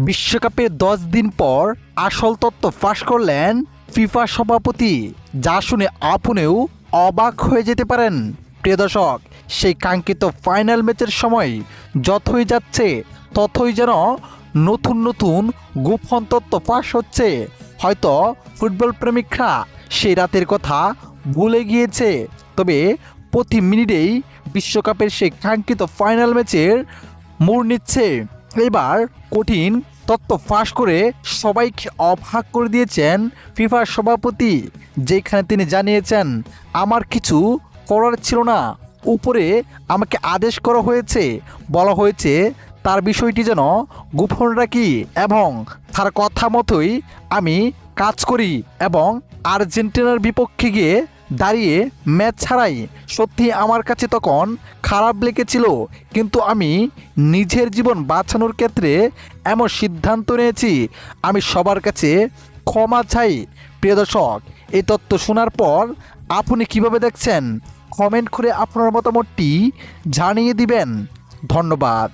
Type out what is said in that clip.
বিশ্বকাপের 10 দিন পর আসল তথ্য ফাঁস করলেন ফিফা সভাপতি, যা শুনে আপনিও অবাক হয়ে যেতে পারেন। প্রিয় দর্শক, সেই কাঙ্ক্ষিত ফাইনাল ম্যাচের সময় যতই যাচ্ছে ততই যেন নতুন নতুন গোপন তথ্য ফাঁস হচ্ছে। হয়তো ফুটবল প্রেমিকরা সেই রাতের কথা ভুলে গিয়েছে, তবে প্রতি মিনিটেই বিশ্বকাপের সেই কাঙ্ক্ষিত ফাইনাল ম্যাচের মোড় নিচ্ছে। এবার কঠিন তথ্য ফাঁস করে সবাইকে অবাক করে দিয়েছেন ফিফার সভাপতি, যেখানে তিনি জানিয়েছেন, আমার কিছু করার ছিল না, উপরে আমাকে আদেশ করা হয়েছে, বলা হয়েছে তার বিষয়টি যেন গোপন রাখি এবং তার কথা মতোই আমি কাজ করি এবং আর্জেন্টিনার বিপক্ষে গিয়ে দাঁড়িয়ে ম্যাচ ছাড়াই। সত্যি আমার কাছে তখন খারাপ লেগেছিল, কিন্তু আমি নিজের জীবন বাঁচানোর ক্ষেত্রে এমন সিদ্ধান্ত নিয়েছি। আমি সবার কাছে ক্ষমা চাই। প্রিয় দর্শক, এই তথ্য শোনার পর আপনি কিভাবে দেখছেন? কমেন্ট করে আপনার মতামতটি জানিয়ে দিবেন। ধন্যবাদ।